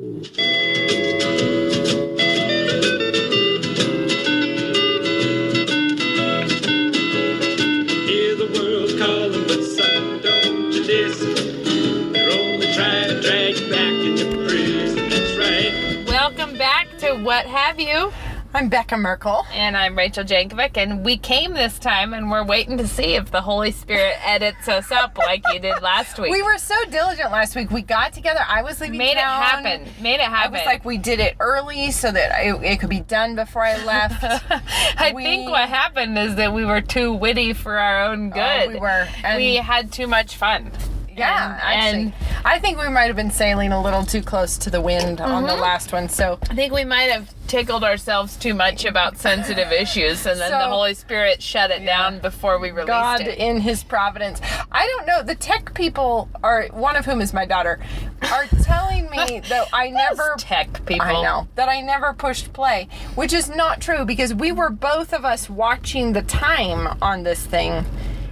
the world's calling, but son, don't you listen. They're only trying to drag you back into prison. That's right. Welcome back to What Have You? I'm Becca Merkel. And I'm Rachel Jankovic, and we came this time, and we're waiting to see if the Holy Spirit edits us up like you did last week. We were so diligent last week. We got together. I was leaving Made town. it happen. I was like, we did it early so that it could be done before I left. I think what happened is that we were too witty for our own good. We were. And we had too much fun. yeah, actually. I think we might have been sailing a little too close to the wind on the last one. So I think we might have tickled ourselves too much about sensitive issues, and then the Holy Spirit shut it down before we released God it. in his providence. I don't know. The tech people are, one of whom is my daughter, are telling me that I never... tech people. I know. That I never pushed play, which is not true because we were both of us watching the time on this thing.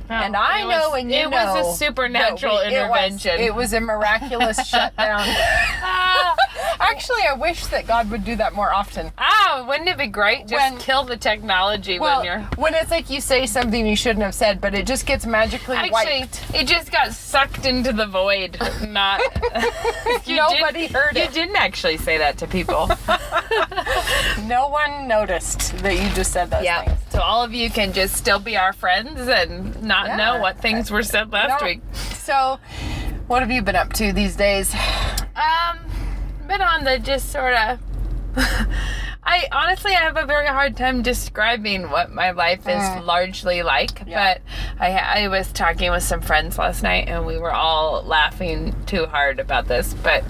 And I know, and you know, it was a supernatural intervention. It was a miraculous shutdown. Actually, I wish that God would do that more often. Wouldn't it be great? Just kill the technology when it's like you say something you shouldn't have said, but it just gets magically wiped. It just got sucked into the void. Not Nobody heard it. You didn't actually say that to people. No one noticed that you just said those things. So all of you can just still be our friends and not know what things were said last week. So, what have you been up to these days? Been on the just sort of... I have a very hard time describing what my life is largely like, but I was talking with some friends last night and we were all laughing too hard about this, but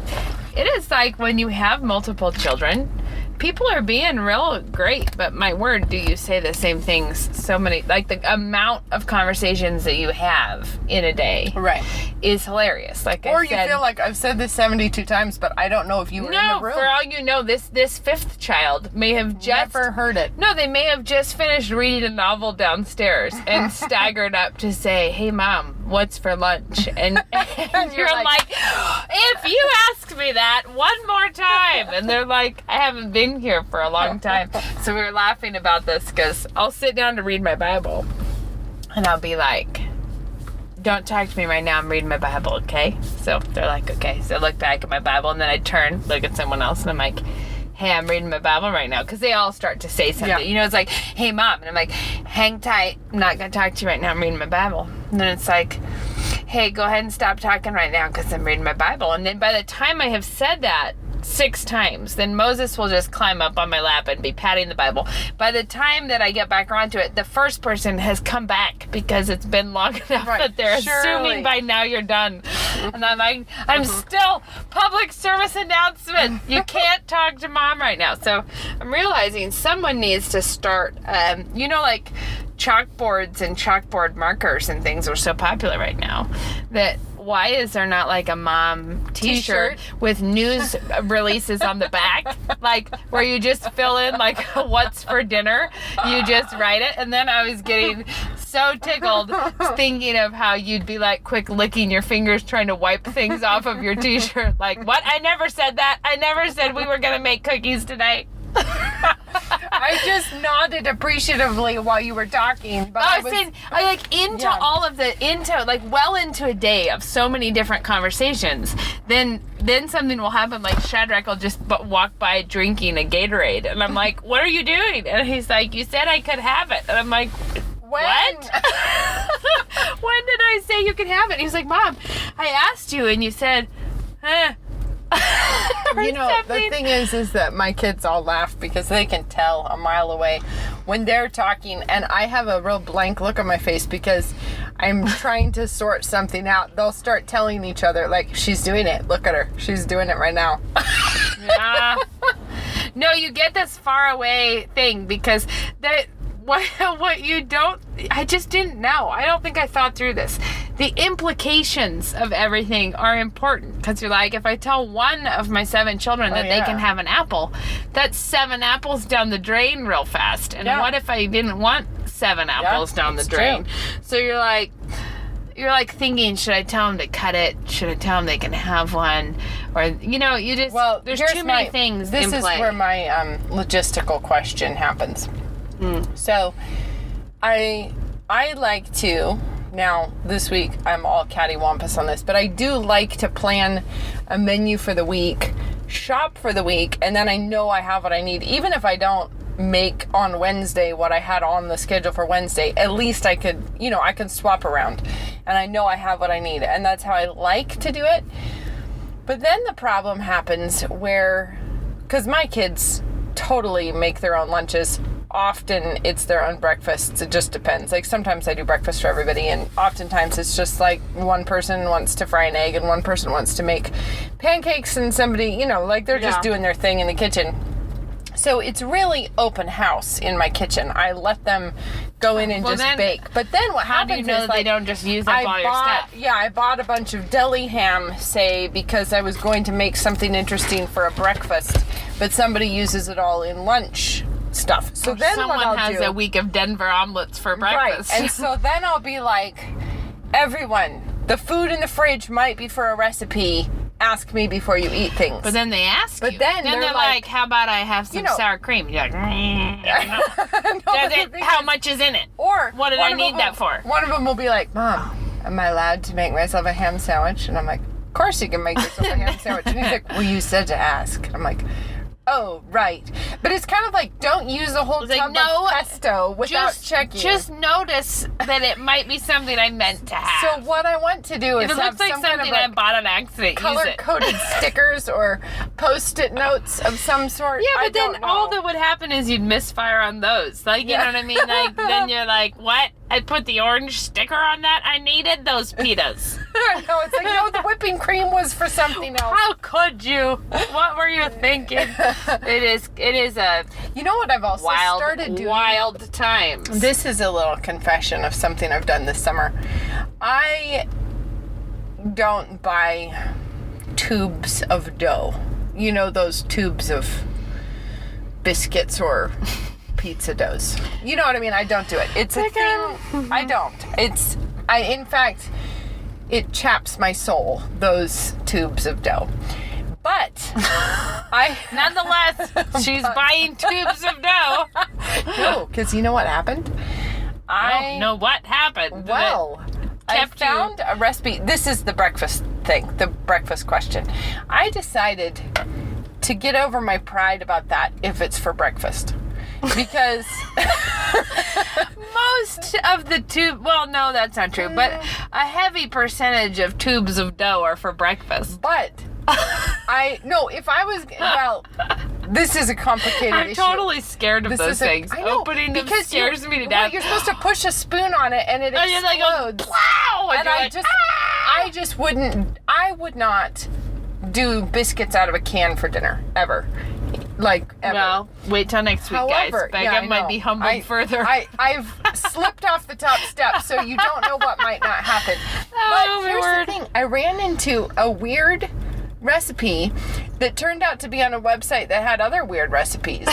it is like when you have multiple children, people are being real great, but my word, do you say the same things so many, like the amount of conversations that you have in a day is hilarious. Like or you feel like I've said this 72 times, but I don't know if you were in the room. For all you know, this fifth child may have just never heard it. No, they may have just finished reading a novel downstairs and staggered up to say, "Hey, Mom, what's for lunch?" And you're like, "If you ask me that one more time," and they're like, "I haven't been here for a long time." So we were laughing about this because I'll sit down to read my Bible and I'll be like, "Don't talk to me right now, I'm reading my Bible, okay?" So they're like, "Okay." So I look back at my Bible and then I turn, look at someone else, and I'm like, "Hey, I'm reading my Bible right now," because they all start to say something. You know, it's like, "Hey, Mom," and I'm like, "Hang tight, I'm not gonna talk to you right now, I'm reading my Bible." And then it's like, "Hey, go ahead and stop talking right now because I'm reading my Bible." And then by the time I have said that 6 times, then Moses will just climb up on my lap and be patting the Bible. By the time that I get back around to it, the first person has come back because it's been long enough that they're assuming by now you're done. And I'm like, I'm still public service announcement. You can't talk to Mom right now. So I'm realizing someone needs to start, like chalkboards and chalkboard markers and things are so popular right now that why is there not like a mom t-shirt with news releases on the back, like where you just fill in like what's for dinner, you just write it. And then I was getting so tickled thinking of how you'd be like quick licking your fingers trying to wipe things off of your t-shirt, like, "What? I never said that. I never said we were gonna make cookies today." I just nodded appreciatively while you were talking. But I was saying, all of well into a day of so many different conversations, then something will happen, like Shadrach will just walk by drinking a Gatorade, and I'm like, "What are you doing?" And he's like, "You said I could have it." And I'm like, "What?" "When did I say you could have it?" He's like, "Mom, I asked you and you said, You know, the thing is that my kids all laugh because they can tell a mile away when they're talking, and I have a real blank look on my face because I'm trying to sort something out. They'll start telling each other, like, "She's doing it. Look at her. She's doing it right now." Yeah. No, you get this far away thing because what you don't, I just didn't know. I don't think I thought through this. The implications of everything are important because you're like, if I tell one of my 7 children that they can have an apple, that's 7 apples down the drain real fast. And what if I didn't want 7 apples down the drain? True. So you're like, you're like thinking, should I tell them to cut it? Should I tell them they can have one? Or, you know, you just, there's here's too many things in play. This is where my logistical question happens. So, I like to, now this week I'm all cattywampus on this, but I do like to plan a menu for the week, shop for the week, and then I know I have what I need. Even if I don't make on Wednesday what I had on the schedule for Wednesday, at least I could, I can swap around and I know I have what I need, and that's how I like to do it. But then the problem happens where, because my kids totally make their own lunches, often it's their own breakfasts. It just depends. Like sometimes I do breakfast for everybody, and oftentimes it's just like one person wants to fry an egg and one person wants to make pancakes, and somebody, like they're just doing their thing in the kitchen. So it's really open house in my kitchen. I let them go in and just bake. But then what happens is, that they don't just use up all your stuff? Yeah, I bought a bunch of deli ham, say, because I was going to make something interesting for a breakfast, but somebody uses it all in lunch stuff. So then someone what I'll has do, a week of Denver omelets for breakfast. Right, and so then I'll be like, everyone, the food in the fridge might be for a recipe. Ask me before you eat things. But then they ask you. But then they're like, how about I have some sour cream? You're like, how much is in it? Or what did I need that for? One of them will be like, Mom, am I allowed to make myself a ham sandwich? And I'm like, of course you can make yourself a ham sandwich. And he's like, well, you said to ask. And I'm like, oh, right. But it's kind of like, don't use a whole tub of pesto without checking. Just notice that it might be something I meant to have. So what I want to do is if it looks like something I bought on accident, color-coded stickers or Post-it notes of some sort. Yeah, but then all that would happen is you'd misfire on those. Like, you know what I mean? Like, then you're like, what? I put the orange sticker on that? I needed those pitas. No, it's like, no, the whipping cream was for something else. How could you? What were you thinking? It is a You know what I've also started doing? Wild times. This is a little confession of something I've done this summer. I don't buy tubes of dough. You know, those tubes of biscuits or pizza doughs. You know what I mean? I don't do it. It's a thing. I don't. In fact, it chaps my soul, those tubes of dough. But nonetheless, she's buying tubes of dough. No, because you know what happened? I know what happened. Well, I found a recipe. This is the breakfast thing, the breakfast question. I decided to get over my pride about that if it's for breakfast. Because most of the well, no, that's not true, but a heavy percentage of tubes of dough are for breakfast. But if I was, this is a complicated issue. I'm totally scared of those things. I know, opening them scares me to death. You're supposed to push a spoon on it and it explodes. Wow! And I would not do biscuits out of a can for dinner, ever. Like, ever. Well, wait till next week, However, guys. Becca might be humbled further. I've slipped off the top step, so you don't know what might not happen. But here's the thing. I ran into a weird recipe that turned out to be on a website that had other weird recipes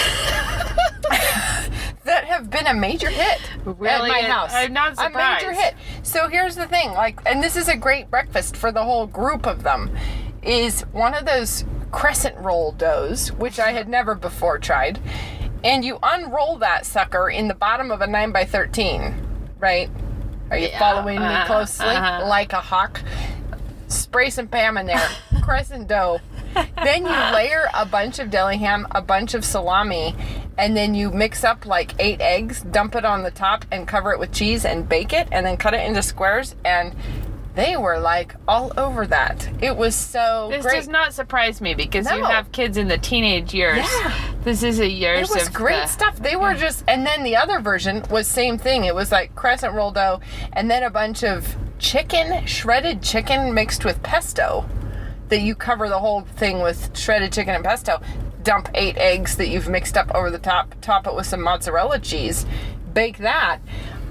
that have been a major hit at my house. I'm not surprised. A major hit. So here's the thing, and this is a great breakfast for the whole group of them, is one of those crescent roll doughs, which I had never before tried, and you unroll that sucker in the bottom of a 9x13, right? Are you following me closely? Like a hawk. Spray some Pam in there. Crescent dough. Then you layer a bunch of deli ham, a bunch of salami, and then you mix up like 8 eggs, dump it on the top, and cover it with cheese and bake it, and then cut it into squares, and they were like all over that. It was so great. This does not surprise me because you have kids in the teenage years. Yeah. This is a years of... It was great stuff. They were just... And then the other version was same thing. It was like crescent roll dough and then a bunch of shredded chicken mixed with pesto that you cover the whole thing with shredded chicken and pesto. Dump 8 eggs that you've mixed up over the top it with some mozzarella cheese. Bake that.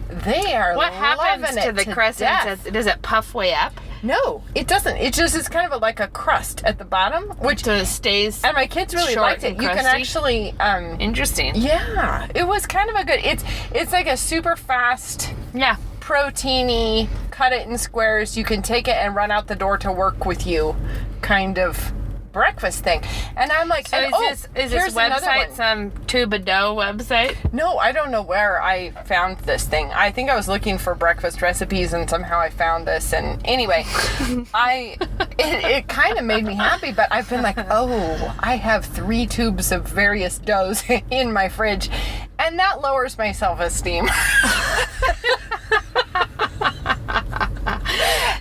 They are What happens to the crescent? Does it puff way up? No, it doesn't. It just is kind of like a crust at the bottom, which so it stays. And my kids really liked it. You can actually interesting. Yeah, it was kind of a good. It's like a super fast, proteiny, cut it in squares. You can take it and run out the door to work with you kind of breakfast thing. And I'm like, So and, is this here's another website one. some tube of dough website? No, I don't know where I found this thing. I think I was looking for breakfast recipes and somehow I found this. And anyway, it kind of made me happy, but I've been like, oh, I have 3 tubes of various doughs in my fridge, and that lowers my self-esteem.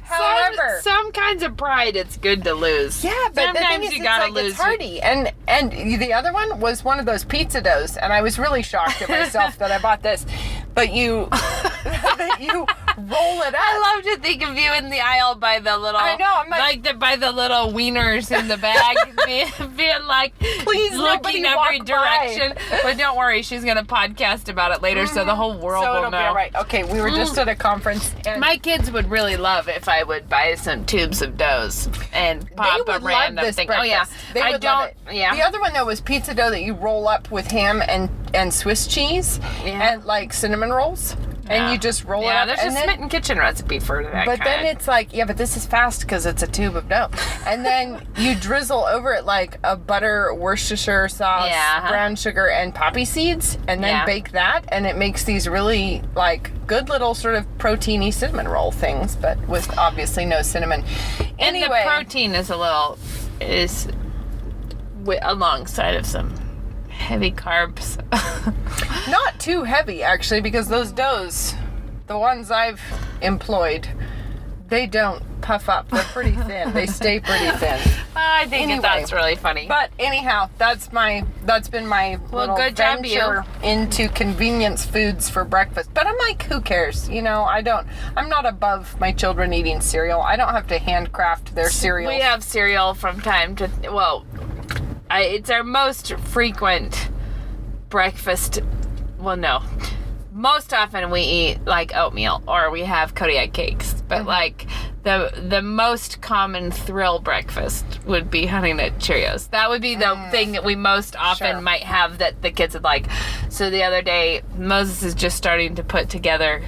However, some kinds of pride it's good to lose. yeah, but the thing sometimes is, you it's gotta like lose. it's hearty, and the other one was one of those pizza doughs, and I was really shocked at myself that I bought this. But you, that you roll it up. I love to think of you in the aisle by the little, I know, I'm like- by the little wieners in the bag, being like, Please, nobody looking every walk by. direction. But don't worry, she's gonna podcast about it later, so the whole world So will it'll know. be all right. Okay, we were just at a conference, and My kids would really love if I would buy some tubes of doughs and they pop a would love random this thing. breakfast. Oh yeah, They I would don't. love it. Yeah. The other one though was pizza dough that you roll up with ham and Swiss cheese Yeah. and like cinnamon rolls, and you just roll it Yeah, up. there's and a then, Smitten Kitchen recipe for that. but then kind. it's like, yeah, but this is fast because it's a tube of dough. And then you drizzle over it like a butter Worcestershire sauce, Yeah. brown sugar, and poppy seeds, and then Yeah. bake that, and it makes these really like good little sort of proteiny cinnamon roll things, but with obviously no cinnamon. And Anyway, the protein is alongside of some heavy carbs. not too heavy actually, because those doughs, the ones I've employed, they don't puff up. They're pretty thin. They stay pretty thin. I think Anyway. that's really funny. But anyhow, that's been my little good job, venture into convenience foods for breakfast. But I'm like, who cares? You know, I'm not above my children eating cereal. I don't have to handcraft their cereal. we have cereal from time to it's our most frequent breakfast. Well, no. Most often we eat like oatmeal or we have Kodiak cakes, but like the most common thrill breakfast would be Honey Nut Cheerios. That would be the thing that we most often Sure. might have that the kids would like. So the other day, Moses is just starting to put together,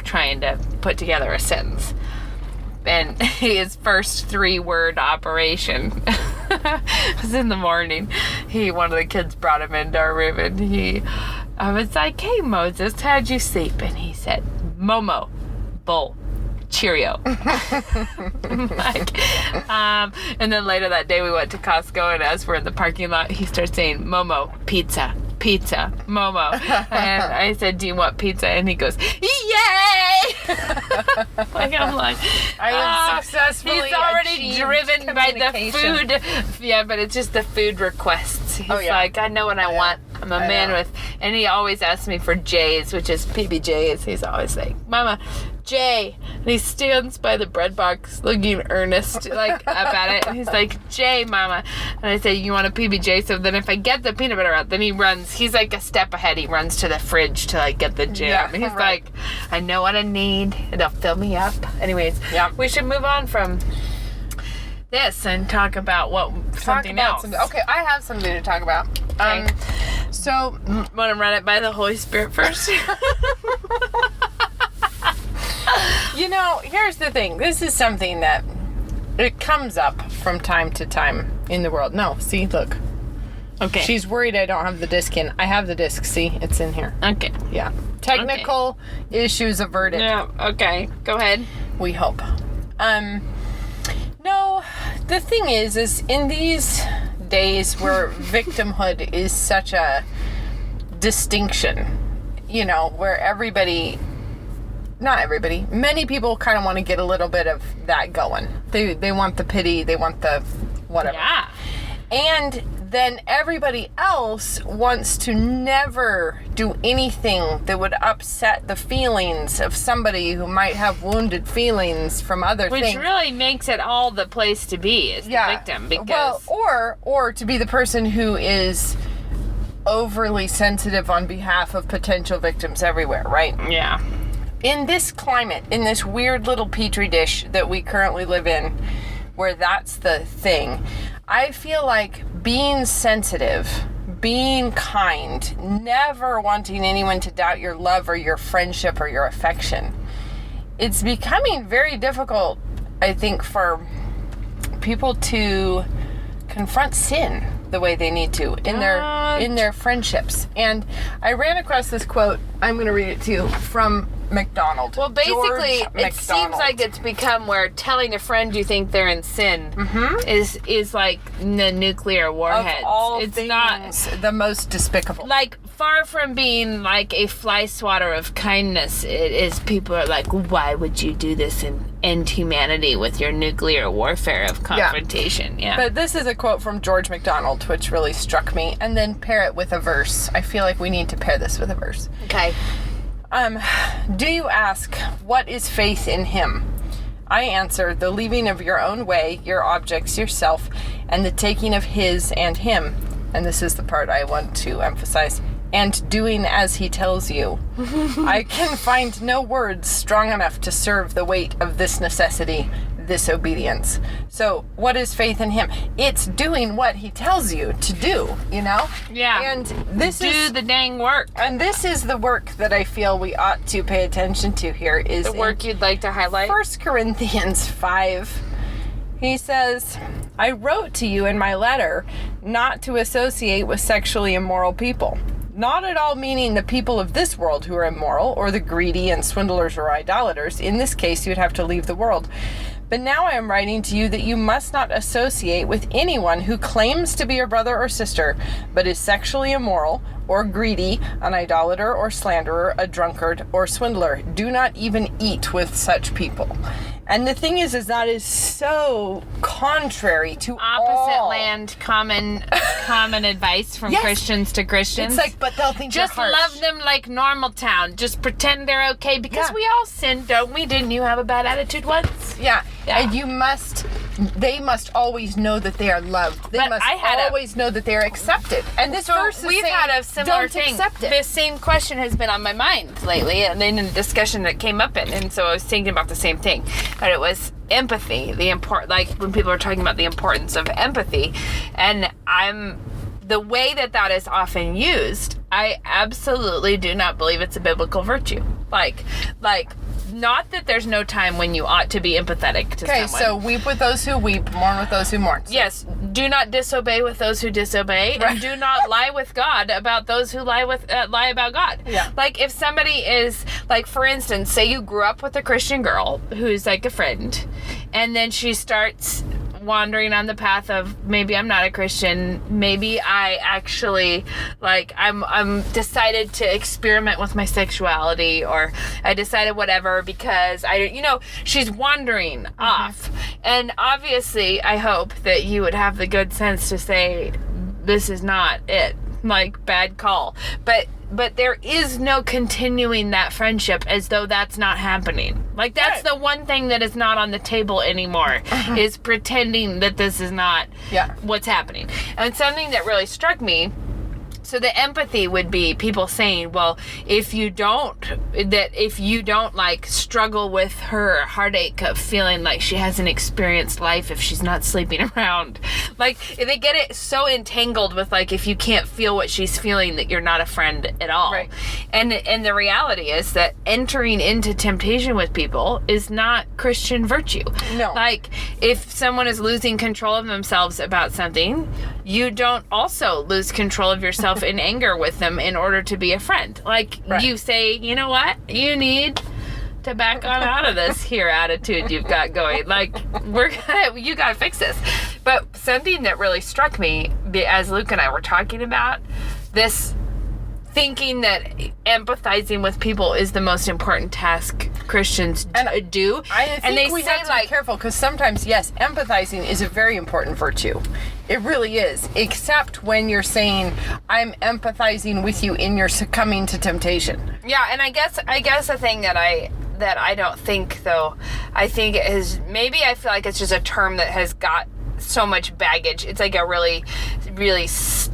trying to put together a sentence. And his first 3-word operation was in the morning. One of the kids brought him into our room, and I was like, "Hey Moses, how'd you sleep?" And he said, "Momo, bowl, Cheerio." And then later that day we went to Costco, and as we're in the parking lot, he starts saying, "Momo, pizza, Momo." And I said, "Do you want pizza?" And he goes, "Yay!" I'm like, I have successfully he's already achieved driven by the communication. food. Yeah, but it's just the food requests. He's Oh, yeah. like, I know what I want. I'm a I man know. with, and he always asks me for J's, which is PBJs. He's always like, "Mama, J," and he stands by the bread box looking earnest, like up at it. And he's like, "J, Mama," and I say, "You want a PBJ?" So then if I get the peanut butter out, then he runs. He's like a step ahead. He runs to the fridge to like get the jam. Yeah, He's right. like, "I know what I need. It'll fill me up." Anyways, Yeah. we should move on from this and talk about something else. Okay, I have something to talk about. Okay. So Want to run it by the Holy Spirit first? you know, here's the thing. This is something that it comes up from time to time in the world. No, see, look. Okay. She's worried I don't have the disc in. I have the disc. See, it's in here. Okay. Yeah. Technical issues averted. Yeah. Okay. Go ahead. We hope. No, the thing is in these days where victimhood is such a distinction, you know, where not everybody, many people kind of want to get a little bit of that going. They want the pity, they want the whatever. Yeah. And then everybody else wants to never do anything that would upset the feelings of somebody who might have wounded feelings from other Which things. really makes it all the place to be is the victim, because or to be the person who is overly sensitive on behalf of potential victims everywhere, right? yeah. In this climate, in this weird little petri dish that we currently live in, where that's the thing, I feel like being sensitive, being kind, never wanting anyone to doubt your love or your friendship or your affection it's becoming very difficult, I think, for people to confront sin the way they need to in their friendships. And I ran across this quote. I'm going to read it to you from MacDonald. Well, basically, George it seems MacDonald. like it's become where telling a friend you think they're in sin is like the nuclear of warheads. all It's things, not the most despicable. like far from being like a fly swatter of kindness. It is people are like, why would you do this and end humanity with your nuclear warfare of confrontation? Yeah. But this is a quote from George MacDonald, which really struck me, and then pair it with a verse. I feel like we need to pair this with a verse. Okay. Do you ask, what is faith in him? I answer, the leaving of your own way, your objects, yourself, and the taking of his and him. And this is the part I want to emphasize. And doing as he tells you. I can find no words strong enough to serve the weight of this necessity, this obedience. So, what is faith in him? It's doing what he tells you to do, you know? Yeah. And this Do is the dang work. and this is the work that I feel we ought to pay attention to here is The work you'd like to highlight. 1 Corinthians 5. He says, I wrote to you in my letter not to associate with sexually immoral people. Not at all meaning the people of this world who are immoral, or the greedy and swindlers or idolaters. In this case, you'd have to leave the world. But now I am writing to you that you must not associate with anyone who claims to be your brother or sister, but is sexually immoral, or greedy, an idolater or slanderer, a drunkard or swindler. Do not even eat with such people. And the thing is that is so contrary to Opposite all. land, common advice from Yes. Christians to Christians. It's like, but they'll think just you're harsh. love them like normal town. Just pretend they're okay because Yeah. we all sin, don't we? Didn't you have a bad attitude once? Yeah. Yeah. And they must always know that they are loved. They But must I had always know that they are accepted. And this So verse is we've saying, had a similar don't thing. accept it. The same question has been on my mind lately, and then in a discussion that came up and so I was thinking about the same thing. But it was empathy, like when people are talking about the importance of empathy, and the way that is often used, I absolutely do not believe it's a biblical virtue. Like, not that there's no time when you ought to be empathetic to Okay, someone. so weep with those who weep, mourn with those who mourn. So Yes, do not disobey with those who disobey, and do not lie with God about those who lie about God. Yeah. Like if somebody is like, for instance, say you grew up with a Christian girl who's like a friend, and then she starts wandering on the path of maybe I'm not a Christian, maybe I actually I'm decided to experiment with my sexuality, or I decided whatever because she's wandering off. And obviously I hope that you would have the good sense to say this is not it, like bad call. But there is no continuing that friendship as though that's not happening. Like that's Right. the one thing that is not on the table anymore is pretending that this is not what's happening. And something that really struck me, so the empathy would be people saying, well, if you don't like struggle with her heartache of feeling like she hasn't experienced life if she's not sleeping around, like they get it so entangled with like if you can't feel what she's feeling that you're not a friend at all. Right. And the reality is that entering into temptation with people is not Christian virtue. No. Like if someone is losing control of themselves about something, you don't also lose control of yourself in anger with them in order to be a friend. Like Right. you say, you know what? You need to back on out of this here attitude you've got going. Like you gotta fix this. But something that really struck me as Luke and I were talking about this, thinking that empathizing with people is the most important task Christians do. I think and they we say have to be careful because sometimes, yes, empathizing is a very important virtue. It really is, except when you're saying, I'm empathizing with you in your succumbing to temptation. yeah, and I guess the thing that I don't think, though, I think is maybe I feel like it's just a term that has got so much baggage. It's like a really, really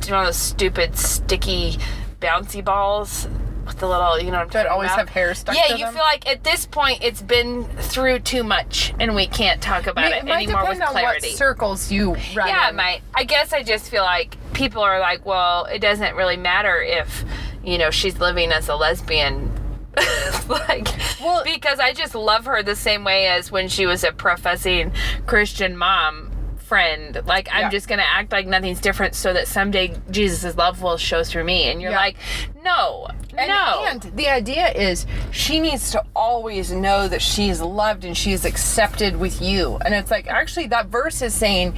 one of those stupid, sticky, bouncy balls with the little, you know what I'm talking That always about? have hair stuck Yeah, to you them. feel like at this point it's been through too much and we can't talk about it might anymore with depend on clarity. what circles you run Yeah, it in. might. I guess I just feel like people are like, well, it doesn't really matter if, she's living as a lesbian Like, Well- because I just love her the same way as when she was a professing Christian mom friend. Like, I'm Yeah. just gonna act like nothing's different so that someday Jesus' love will show through me. And you're Yeah. like, no. And the idea is she needs to always know that she's loved and she's accepted with you. And it's like, actually, that verse is saying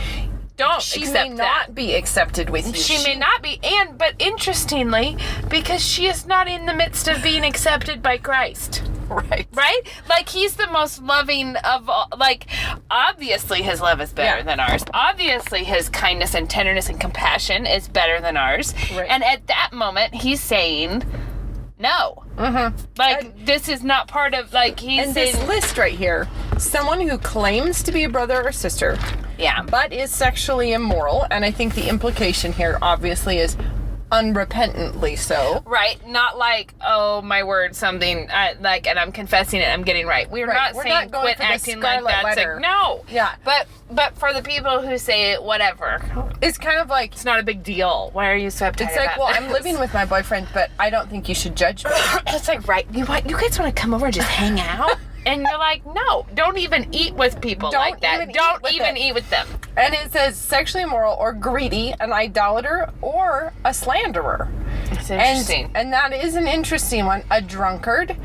Don't she accept may that. not be accepted with you. She may not be, but interestingly, because she is not in the midst of being accepted by Christ. Right. Right? Like, he's the most loving of all. Like, obviously his love is better Yeah. than ours. Obviously his kindness and tenderness and compassion is better than ours. Right. And at that moment, he's saying, no. Like, this is not part of, like, he's And saying, this list right here, someone who claims to be a brother or sister, yeah. but is sexually immoral, and I think the implication here obviously is unrepentantly so. Right, not like, oh my word, something like, and I'm confessing it, I'm getting right. We're Right, not we're saying not going quit for the acting like scarlet that. It's letter. like, no. Yeah. But for the people who say whatever, It's kind of like, it's not a big deal. Why are you so uptight it's like, about well, this? I'm living with my boyfriend, but I don't think you should judge me. It's like, right, you guys want to come over and just hang out? And you're like, no, don't even eat with people Don't like that. even eat Don't with even it. eat with them. And it says sexually immoral or greedy, an idolater, or a slanderer. It's interesting. And that is an interesting one. A drunkard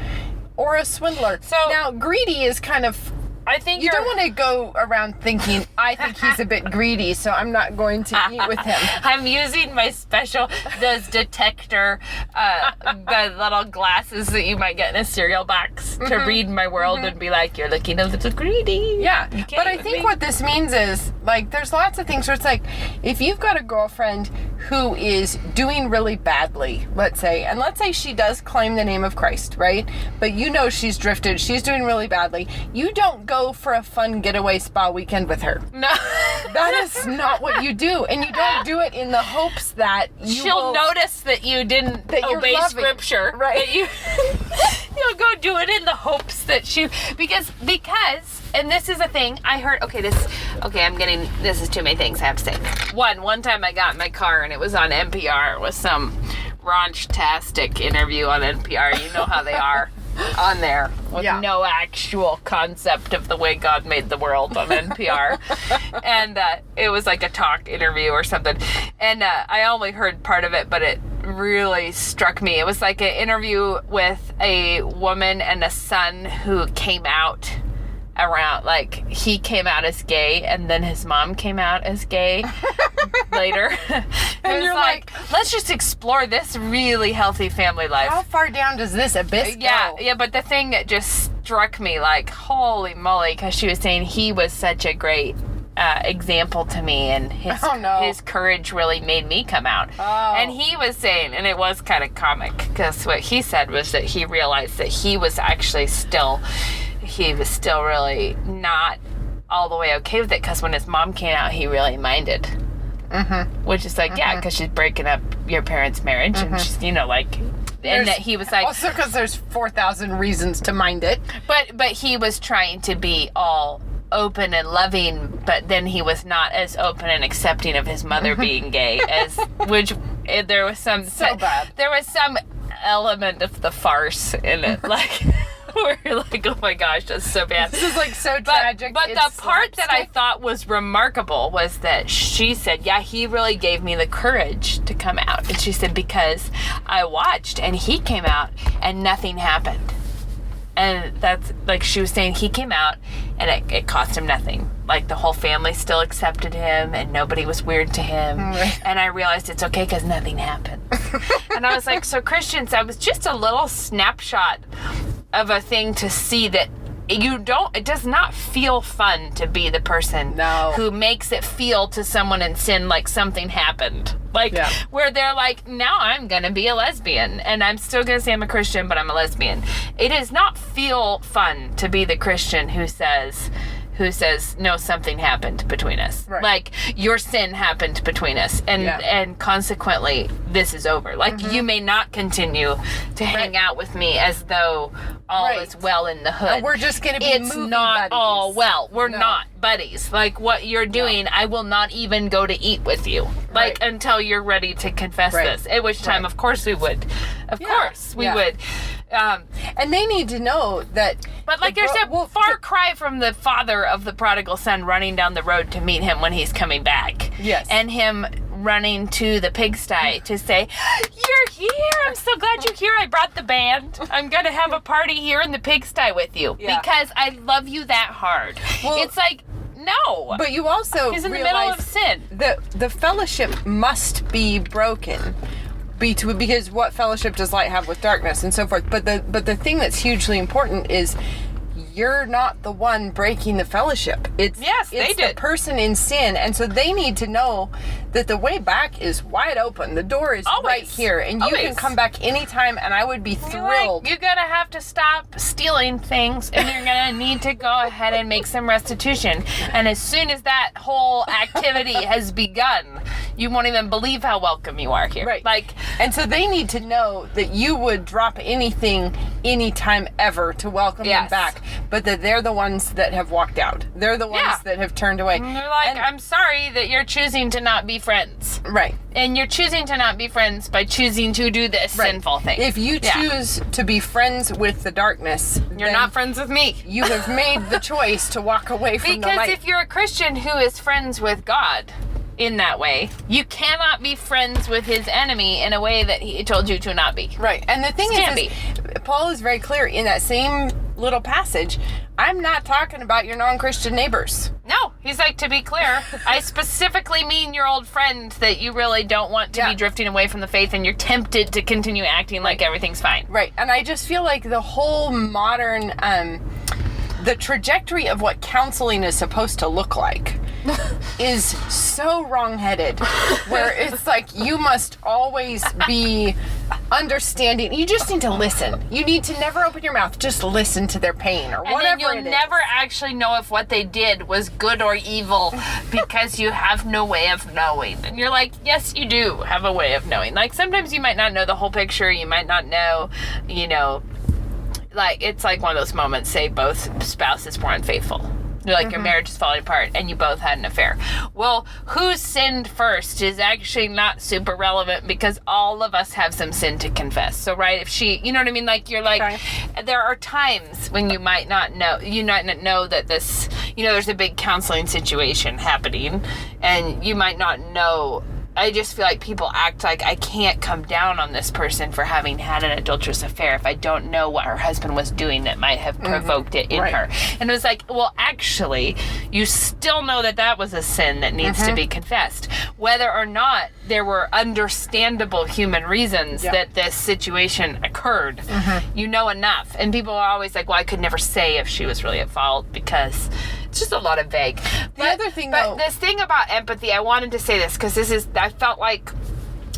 or a swindler. So- now, greedy is kind of, I think you don't want to go around thinking, I think he's a bit greedy, so I'm not going to eat with him. I'm using my special, those detector, the little glasses that you might get in a cereal box to read my world and be like, you're looking a little greedy. Yeah, You can't but I eat with think me. what this means is, like, there's lots of things where it's like, if you've got a girlfriend who is doing really badly, let's say, and let's say she does claim the name of Christ, right? But you know she's drifted, she's doing really badly, you don't go for a fun getaway spa weekend with her. No. That is not what you do, and you don't do it in the hopes that you She'll will... notice that you didn't That you're obey loving. scripture. Right. That you'll go do it in the hopes that because, and this is a thing I heard, this is too many things I have to say. One time I got in my car and it was on NPR. It was some raunch-tastic interview on NPR. You know how they are on there with Yeah. no actual concept of the way God made the world on NPR. And it was like a talk interview or something. And I only heard part of it, but it really struck me. It was like an interview with a woman and a son who came out around, like, he came out as gay and then his mom came out as gay later. And you're like, let's just explore this really healthy family life. How far down does this abyss go? Yeah, but the thing that just struck me, like, holy moly, because she was saying he was such a great example to me, and his courage really made me come out. Oh. And he was saying, and it was kind of comic, because what he said was that he realized that he was actually still really not all the way okay with it, because when his mom came out, he really minded. Mm-hmm. Which is like, yeah, because she's breaking up your parents' marriage, and she's, like... And that he was like... Also because there's 4,000 reasons to mind it. But he was trying to be all open and loving, but then he was not as open and accepting of his mother being gay as... There was some... So bad. There was some element of the farce in it, like... Where you're like, oh my gosh, that's so bad. This is like so tragic. But It's the part that I slapstick. thought was remarkable was that she said, yeah, he really gave me the courage to come out. And she said, because I watched and he came out and nothing happened. And that's, like, she was saying he came out and it cost him nothing. Like, the whole family still accepted him and nobody was weird to him. Right. And I realized it's okay because nothing happened. And I was like, so Christians, that was just a little snapshot of a thing to see that it does not feel fun to be the person who makes it feel to someone in sin like something happened. Like, where they're like, now I'm going to be a lesbian, and I'm still going to say I'm a Christian, but I'm a lesbian. It does not feel fun to be the Christian who says, who says, no, something happened between us. Right. Like, your sin happened between us. And consequently, this is over. Like, you may not continue to hang out with me as though all is well in the hood. And we're just going to be It's movie not buddies. all well. We're No. not buddies. Like, what you're doing, I will not even go to eat with you. Like, Right. until you're ready to confess Right. this. At which time, Right. of course, we would. Of course, we Yeah. would. And they need to know that. But like there's a far cry from the father of the prodigal son running down the road to meet him when he's coming back. Yes. And him running to the pigsty to say, you're here. I'm so glad you're here. I brought the band. I'm going to have a party here in the pigsty with you Yeah. because I love you that hard. Well, it's like, no. But you also He's in the middle realize of sin. the fellowship must be broken. Because what fellowship does light have with darkness and so forth. But the thing that's hugely important is you're not the one breaking the fellowship. It's they the did. person in sin, and so they need to know that the way back is wide open. The door is Always. right here, and you can Always. come back anytime. And I would be thrilled. You're gonna have to stop stealing things, and you're gonna need to go ahead and make some restitution. And as soon as that whole activity has begun, you won't even believe how welcome you are here. Right. Like, And so they need to know that you would drop anything, anytime ever to welcome Yes. them back, but that they're the ones that have walked out. They're the ones Yeah. that have turned away. you're like, And- I'm sorry that you're choosing to not be friends. right. And you're choosing to not be friends by choosing to do this Right. sinful thing. If you Yeah. choose to be friends with the darkness, You're then not friends with me. you have made the choice to walk away from the Because light. if you're a Christian who is friends with God in that way, you cannot be friends with his enemy in a way that he told you to not be. Right. And the thing Can't is, Paul is very clear in that same little passage. I'm not talking about your non-Christian neighbors. No, he's like, to be clear, I specifically mean your old friend that you really don't want to Yeah. be drifting away from the faith and you're tempted to continue acting like everything's fine. Right. And I just feel like the whole modern, the trajectory of what counseling is supposed to look like is so wrongheaded, where it's like you must always be understanding. You just need to listen. You need to never open your mouth. Just listen to their pain or And whatever then you'll it is. never actually know if what they did was good or evil because you have no way of knowing. And you're like, yes, you do have a way of knowing. Like, sometimes you might not know the whole picture. You might not know, like, it's like one of those moments, say both spouses were unfaithful. You're like, your marriage is falling apart and you both had an affair. Well, who sinned first is actually not super relevant because all of us have some sin to confess. So, right, if she, you know what I mean? Like, you're like, Okay. there are times when you might not know, you might not know that this, there's a big counseling situation happening and you might not know. I just feel like people act like I can't come down on this person for having had an adulterous affair if I don't know what her husband was doing that might have provoked it in Right. her. And it was like, well, actually, you still know that that was a sin that needs to be confessed. Whether or not there were understandable human reasons that this situation occurred, you know enough. And people are always like, well, I could never say if she was really at fault because it's just a lot of vague. other thing, but though- this thing about empathy, I wanted to say this because I felt like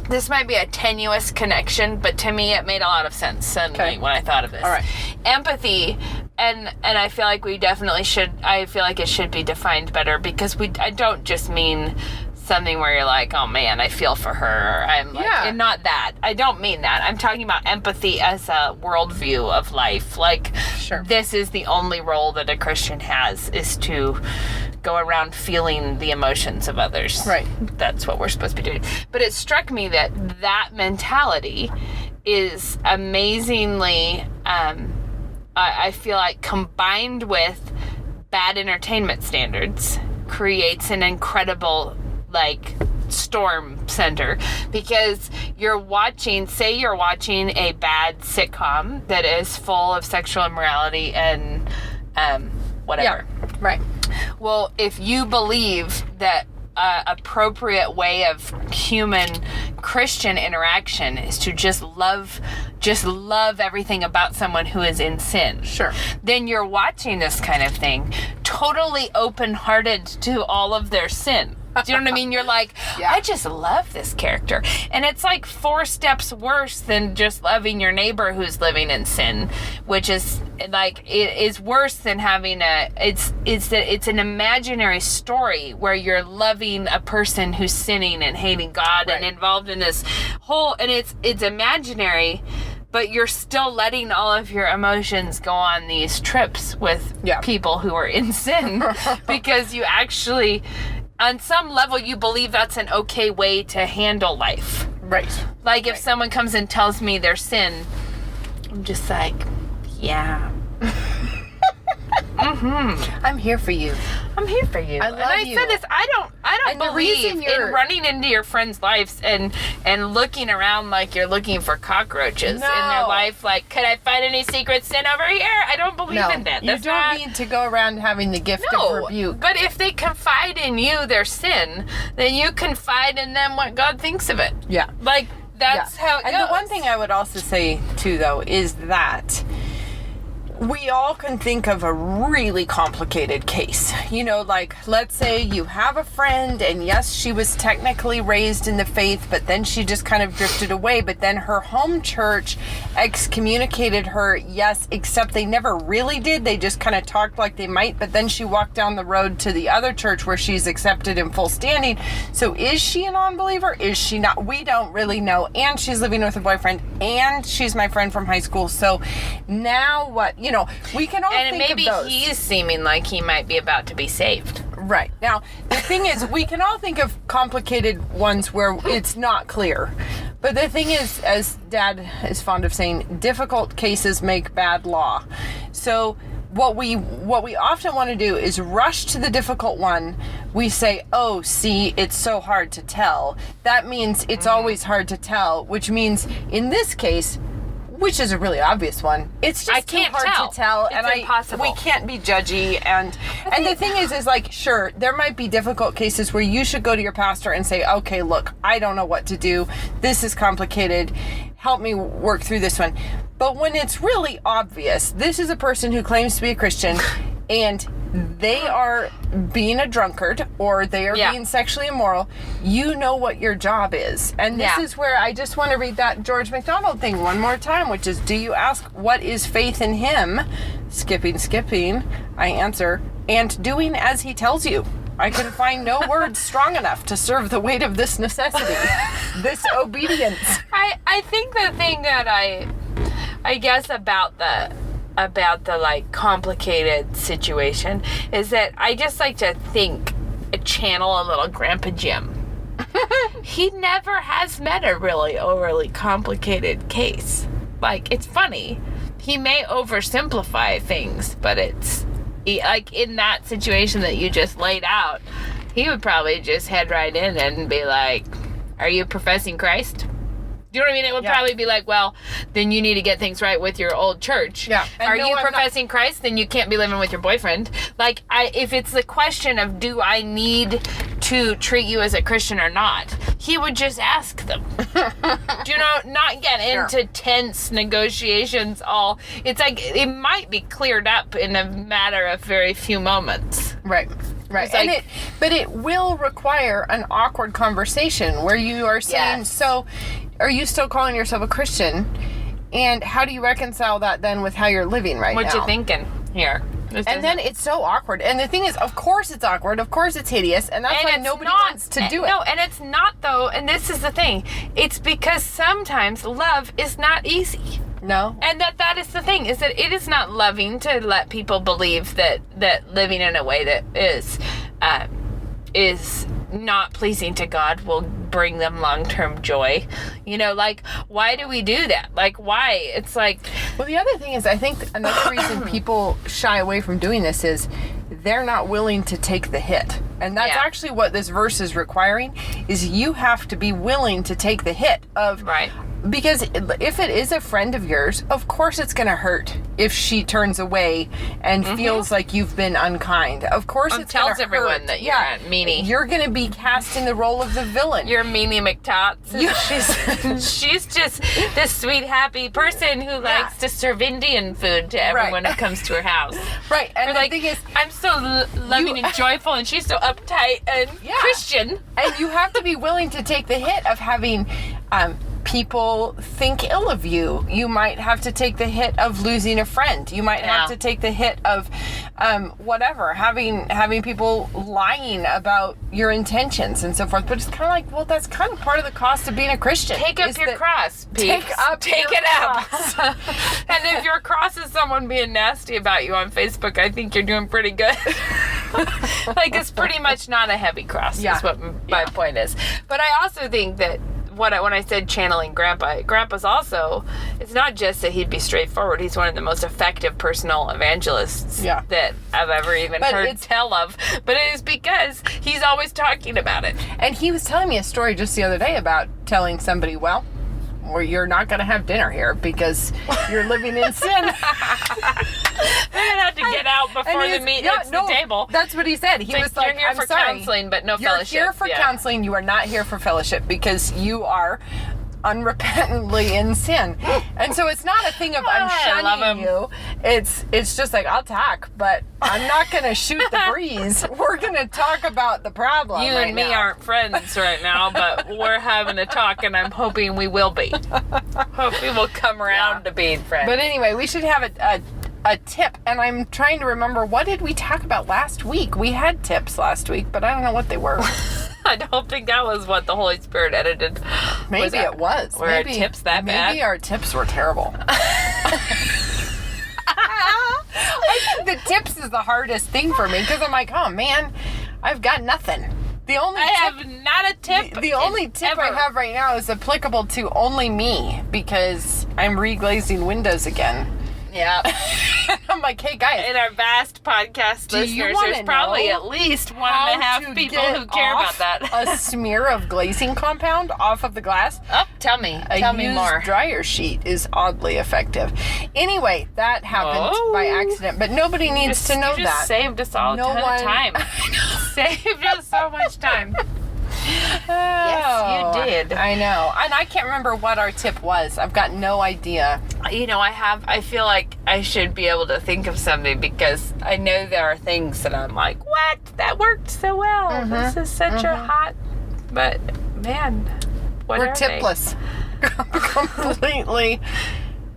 this might be a tenuous connection, but to me it made a lot of sense suddenly when I thought of this. All right. Empathy, and I feel like we definitely should, I feel like it should be defined better because I don't just mean something where you're like, oh man, I feel for her. Or I'm like, Yeah. and not that. I don't mean that. I'm talking about empathy as a worldview of life. Like, Sure. this is the only role that a Christian has, is to go around feeling the emotions of others. Right. That's what we're supposed to be doing. But it struck me that mentality is amazingly, I feel like, combined with bad entertainment standards, creates an incredible, like, storm center, because you're watching a bad sitcom that is full of sexual immorality and whatever. Yeah. Right. Well, if you believe that appropriate way of human Christian interaction is to just love everything about someone who is in sin. Sure. Then you're watching this kind of thing totally open-hearted to all of their sin. Do you know what I mean? You're like, Yeah. I just love this character. And it's like 4 steps worse than just loving your neighbor who's living in sin, which is like, it is worse than having it's an imaginary story where you're loving a person who's sinning and hating God and involved in this whole, and it's imaginary, but you're still letting all of your emotions go on these trips with people who are in sin because you actually, on some level, you believe that's an okay way to handle life. Right. Like if someone comes and tells me their sin, I'm just like, yeah. I'm here for you. I'm here for you. I love and I you. said this, I don't And the believe reason in you're- running into your friends' lives and looking around like you're looking for cockroaches in their No. life. Like, could I find any secret sin over here? I don't believe No, in that. you That's don't not, need to go around having the gift of no, rebuke. but if they confide in you their sin, then you confide in them what God thinks of it. Yeah. Like, that's how it goes. And the one thing I would also say, too, though, is that we all can think of a really complicated case. You know, like, let's say you have a friend, and yes, she was technically raised in the faith, but then she just kind of drifted away. But then her home church excommunicated her, yes, except they never really did. They just kind of talked like they might, but then she walked down the road to the other church where she's accepted in full standing. So is she a non-believer? Is she not? We don't really know. And she's living with a boyfriend, and she's my friend from high school. So now what? You know, we can all and think maybe of those. he's seeming like he might be about to be saved. Right. Now, the thing is, we can all think of complicated ones where it's not clear. But the thing is, as Dad is fond of saying, difficult cases make bad law. So what we often want to do is rush to the difficult one. We say, oh, see, it's so hard to tell. That means it's always hard to tell, which means in this case, which is a really obvious one, it's just I can't too hard to tell. It's impossible. We can't be judgy. And the thing is like, sure, there might be difficult cases where you should go to your pastor and say, okay, look, I don't know what to do. This is complicated. Help me work through this one. But when it's really obvious, this is a person who claims to be a Christian and they are being a drunkard or they are being sexually immoral, you know what your job is. And this is where I just want to read that George MacDonald thing one more time, which is, do you ask what is faith in him? Skipping. I answer, and doing as he tells you. I can find no words strong enough to serve the weight of this necessity, this obedience. I think the thing that I guess about the like complicated situation is that I just like to channel a little Grandpa Jim. He never has met a really overly complicated case. Like, it's funny. He may oversimplify things, but it's like in that situation that you just laid out, he would probably just head right in and be like, are you professing Christ? You know what I mean? It would probably be like, well, then you need to get things right with your old church. Yeah. And Are no, you I'm professing Christ? Then you can't be living with your boyfriend. Like, if it's the question of do I need to treat you as a Christian or not, he would just ask them. Do you know? Not get into tense negotiations. It's like it might be cleared up in a matter of very few moments. Right. It's And like- but it will require an awkward conversation where you are saying, Yes. so are you still calling yourself a Christian? And how do you reconcile that then with how you're living right What now? you thinking here? And then it's so awkward. And the thing is, of course it's awkward. Of course it's hideous. And that's why nobody wants to do it. No, and it's not though, and this is the thing. It's because sometimes love is not easy. No. And that is the thing, is that it is not loving to let people believe that living in a way that is not pleasing to God will bring them long-term joy. You know, like, why do we do that? Like, why? It's like... Well, the other thing is, I think another reason people shy away from doing this is they're not willing to take the hit. And that's actually what this verse is requiring, is you have to be willing to take the hit of... Right. Because if it is a friend of yours, of course it's going to hurt if she turns away and feels like you've been unkind. Of course it's going to hurt. Tells everyone that you're a meanie. You're going to be cast in the role of the villain. You're Meanie McTots. And she's just this sweet, happy person who likes to serve Indian food to everyone who comes to her house. Right. And Or the like, thing is, I'm so loving and joyful, and she's so uptight and Christian. and you have to be willing to take the hit of having people think ill of you. You might have to take the hit of losing a friend. You might have to take the hit of whatever, having people lying about your intentions and so forth. But it's kind of like, well, that's kind of part of the cost of being a Christian. Take up your cross, peeps. Take it up. And if your cross is someone being nasty about you on Facebook, I think you're doing pretty good. Like, it's pretty much not a heavy cross, is what my point is. But I also think that when I said channeling Grandpa's also, it's not just that he'd be straightforward. He's one of the most effective personal evangelists that I've ever even heard tell of. But it is because he's always talking about it. And he was telling me a story just the other day about telling somebody, well, or you're not going to have dinner here because you're living in sin. They're going to have to get out before the meat hits the table. That's what he said. He was like, you're here for counseling, but no fellowship. You're here for counseling. You are not here for fellowship because you are unrepentantly in sin. And so it's not a thing of I'm shunning you. It's just like, I'll talk, but I'm not going to shoot the breeze. We're going to talk about the problem. You and me aren't friends right now, but we're having a talk, and I'm hoping we will be. Hoping we'll come around to being friends. But anyway, we should have a tip, and I'm trying to remember, what did we talk about last week? We had tips last week, but I don't know what they were. I don't think that was what the Holy Spirit edited. Maybe it was. Were our tips that bad? Maybe our tips were terrible. I think the tips is the hardest thing for me because I'm like, oh man, I've got nothing. I have not a tip. The only tip I have right now is applicable to only me because I'm reglazing windows again. Yeah. I'm like, hey guys. In our vast podcast listeners, there's probably at least 1.5 people who care about that. A smear of glazing compound off of the glass. Oh, tell me more. A used dryer sheet is oddly effective. Anyway, that happened by accident, but nobody needs to know that. You just saved us all a ton of time. Saved us so much time. Yes, you did. I know. And I can't remember what our tip was. I've got no idea. You know, I feel like I should be able to think of something because I know there are things that I'm like, what? That worked so well. This is such a hot, but man, what we're are tipless. Completely.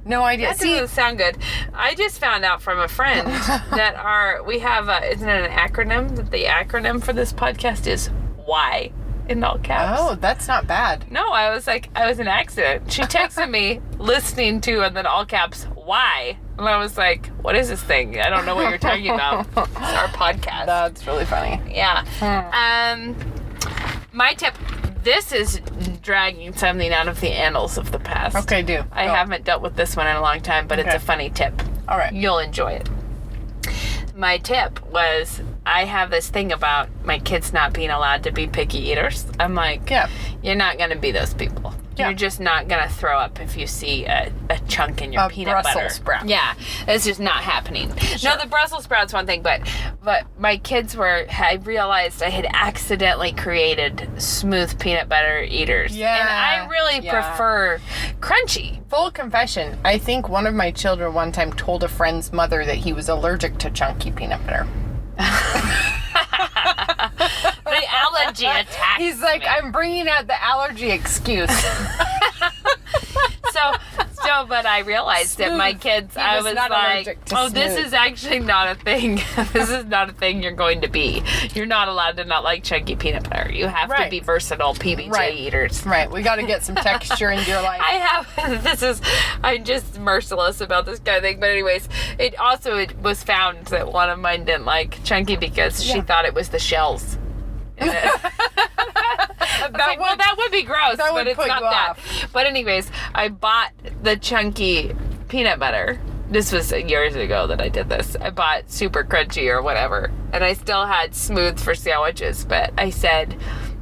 No idea. That doesn't sound good. I just found out from a friend that we have isn't it an acronym? That the acronym for this podcast is Y. In all caps. Oh, that's not bad. No, I was an accident. She texted me listening to, and then all caps, why? And I was like, what is this thing? I don't know what you're talking about. It's our podcast. That's really funny. Yeah. My tip, this is dragging something out of the annals of the past. Okay, do. I haven't dealt with this one in a long time, but it's a funny tip. All right. You'll enjoy it. My tip was, I have this thing about my kids not being allowed to be picky eaters. I'm like, you're not going to be those people. You're just not going to throw up if you see a chunk in your peanut butter. Brussels sprout. Yeah, it's just not happening. Sure. No, the Brussels sprout's one thing, but my kids I realized I had accidentally created smooth peanut butter eaters. Yeah. And I really prefer crunchy. Full confession, I think one of my children one time told a friend's mother that he was allergic to chunky peanut butter. The allergy attacks He's like, me. I'm bringing out the allergy excuse. But I realized that my kids, I was not like, allergic to this smooth. is actually not a thing. This is not a thing you're going to be. You're not allowed to not like chunky peanut butter. You have to be versatile PBJ eaters. Right. We got to get some texture into your life. I'm just merciless about this kind of thing. But anyways, it was found that one of mine didn't like chunky because she thought it was the shells. That would be gross, but it's not that. But anyways, I bought the chunky peanut butter. This was years ago that I did this. I bought super crunchy or whatever, and I still had smooth for sandwiches. But I said,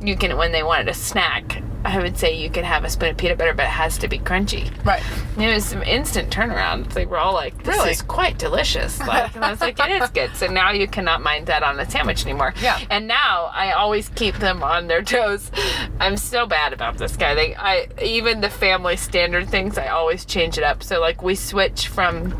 when they wanted a snack, I would say you can have a spoon of peanut butter, but it has to be crunchy. Right. And it was some instant turnaround. They were all like, this Really? is quite delicious. Like, and I was like, it is good. So now you cannot mind that on a sandwich anymore. Yeah. And now I always keep them on their toes. I'm so bad about this guy. Even the family standard things, I always change it up. So like we switch from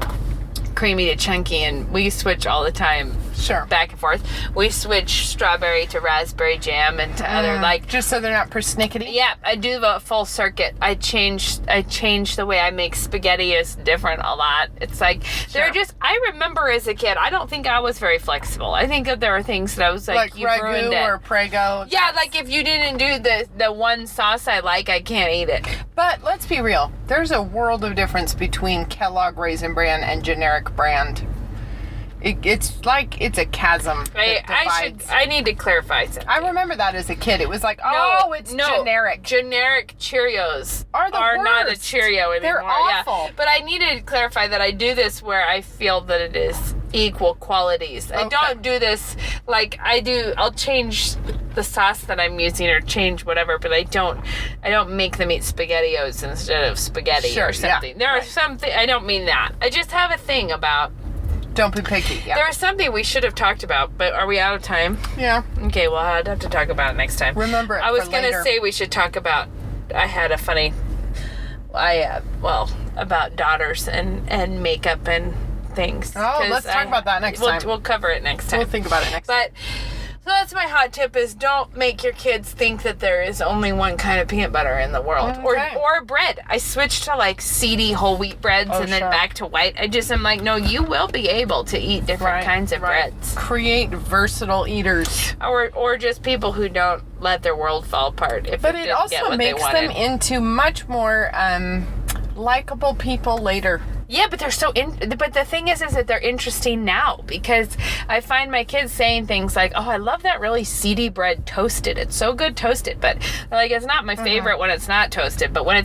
creamy to chunky, and we switch all the time. Sure. Back and forth. We switch strawberry to raspberry jam and to other like. Just so they're not persnickety? Yeah, I do the full circuit. I change the way I make spaghetti is different a lot. It's like they're just. I remember as a kid, I don't think I was very flexible. I think that there were things that I was like you ruined ragu it. or Prego. Yeah, like if you didn't do the one sauce I like, I can't eat it. But let's be real. There's a world of difference between Kellogg Raisin Bran and generic brand. It's like it's a chasm that divides. I need to clarify something. I remember that as a kid. It was like, it's generic. Generic Cheerios Are the not a worst. Cheerio anymore. They're awful. Yeah. But I need to clarify that I do this where I feel that it is equal qualities. I don't do this like I'll change the sauce that I'm using or change whatever, but I don't make them eat SpaghettiOs instead of spaghetti or something. Yeah. There are something I don't mean that. I just have a thing about Don't be picky. Yeah. there was something we should have talked about, but are we out of time? Yeah. Okay, well, I'd have to talk about it next time. Remember it I was for going to later. say we should talk about, I had a funny, about daughters and makeup and things. Oh, 'Cause let's talk about that next time. We'll cover it next time. We'll think about it next time. But, so that's my hot tip is don't make your kids think that there is only one kind of peanut butter in the world. Okay. Or bread. I switched to like seedy whole wheat breads and then sure. back to white. I'm like, no, you will be able to eat different kinds of breads. Create versatile eaters. Or just people who don't let their world fall apart. If But it it didn't get also what makes they them wanted. into much more likable people later. Yeah, but they're but the thing is that they're interesting now because I find my kids saying things like, "Oh, I love that really seedy bread toasted. It's so good toasted." But like, it's not my favorite when it's not toasted. But when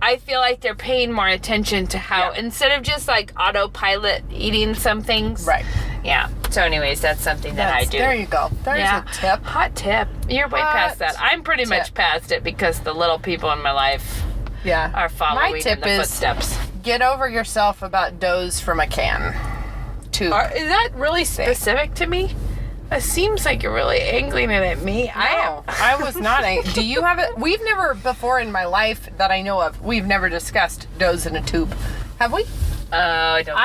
I feel like they're paying more attention to how instead of just like autopilot eating some things. Right. Yeah. So, anyways, that's something that I do. There you go. There's a tip. Hot tip. You're way past that. I'm pretty much tip. past it because the little people in my life Yeah. are following My tip in the is footsteps. get over yourself about doughs from a can. Tube. Is that really specific to me? It seems like you're really angling it at me. No, I was not. Do you have it? We've never before in my life that I know of. We've never discussed doughs in a tube, have we? I don't.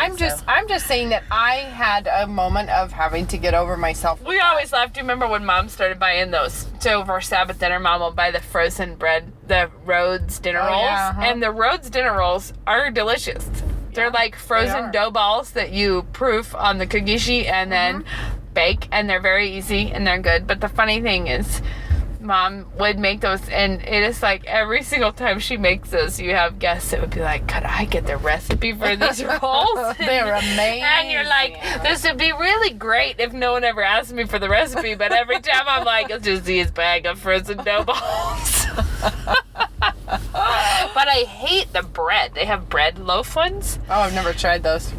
I'm just saying that I had a moment of having to get over myself. We always laugh. Do you remember when Mom started buying those? So for Sabbath dinner, Mom will buy the frozen bread, the Rhodes dinner rolls, yeah, uh-huh. and the Rhodes dinner rolls are delicious. They're like frozen dough balls that you proof on the cookie sheet and then bake, and they're very easy and they're good. But the funny thing is, Mom would make those, and it is like every single time she makes those, you have guests that would be like, "Could I get the recipe for these rolls?" They're amazing. And you're like, "This would be really great if no one ever asked me for the recipe." But every time I'm like, "It's just these bag of frozen dough balls." But I hate the bread. They have bread loaf ones. Oh, I've never tried those.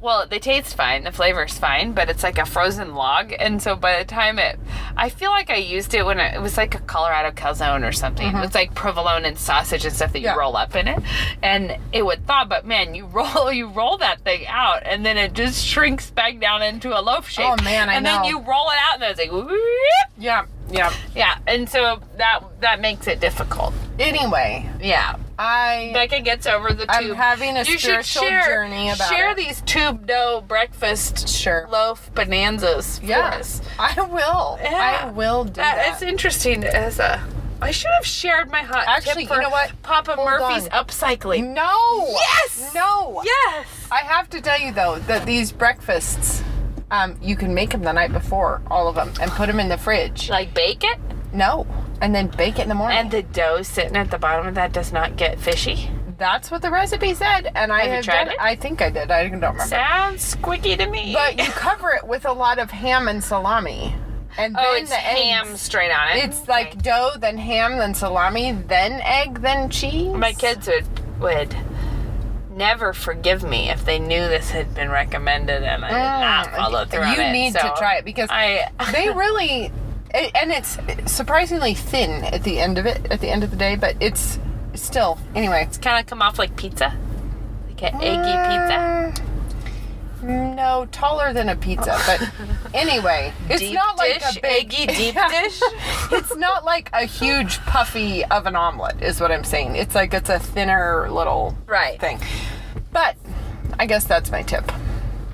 Well, they taste fine. The flavor's fine, but it's like a frozen log. And so by the time I feel like I used it when it was like a Colorado calzone or something. It was like provolone and sausage and stuff that you roll up in it. And it would thaw, but man, you roll that thing out and then it just shrinks back down into a loaf shape. Oh man, I know. And then you roll it out and it's like, whoop. Yeah. Yeah. And so that makes it difficult. Anyway, Yeah. Becca gets over the tube. I'm having a You should spiritual journey about share it. these tube dough breakfast Loaf bonanzas for us. I will. Yeah. I will do that. It's interesting I should have shared my hot Actually, tip for you know what? Papa Hold Murphy's on. upcycling. No. Yes! No. Yes! I have to tell you though that these breakfasts, you can make them the night before, all of them, and put them in the fridge. Like bake it? No, and then bake it in the morning. And the dough sitting at the bottom of that does not get fishy? That's what the recipe said, and I Have you have tried done it? I think I did. I don't remember. Sounds squeaky to me. But you cover it with a lot of ham and salami, and then it's the ham eggs. straight on it. It's like dough, then ham, then salami, then egg, then cheese. My kids would never forgive me if they knew this had been recommended and I did not follow through on it. You need to So try it because they really, And it's surprisingly thin at the end of the day, but it's still, anyway. Kind of come off like pizza, like an eggy pizza. No, taller than a pizza, but anyway, it's Deep not like dish, a big eggy deep dish. It's not like a huge puffy of an omelet, is what I'm saying. It's like it's a thinner little Right. thing. But I guess that's my tip.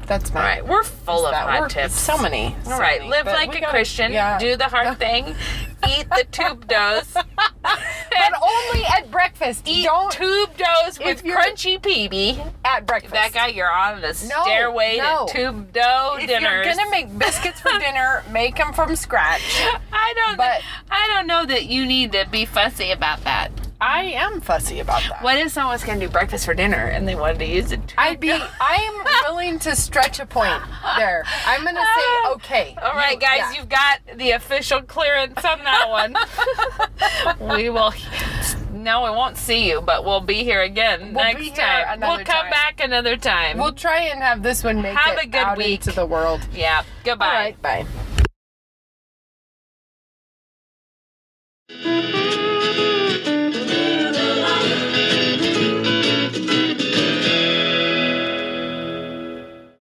That's my. All right, we're full of hot tips. So many. All right, live But like we a gotta- Christian. yeah. Do the hard thing. Eat the tube doughs. But only at breakfast. Eat Don't tube doughs with if you're- crunchy PB. at breakfast. That guy, you're on the stairway no. to tube dough If dinners. you're gonna make biscuits for dinner, make them from scratch. I don't know that you need to be fussy about that. I am fussy about that. What if someone's gonna do breakfast for dinner and they wanted to use it? I'm willing to stretch a point there. I'm gonna say okay. All right, guys, yeah. you've got the official clearance on that one. We will. No, we won't see you, but we'll be here again We'll next be here time. another We'll come time. back another time. We'll try and have this one make Have it a good out week. into the world. Yeah. Goodbye. All right, bye.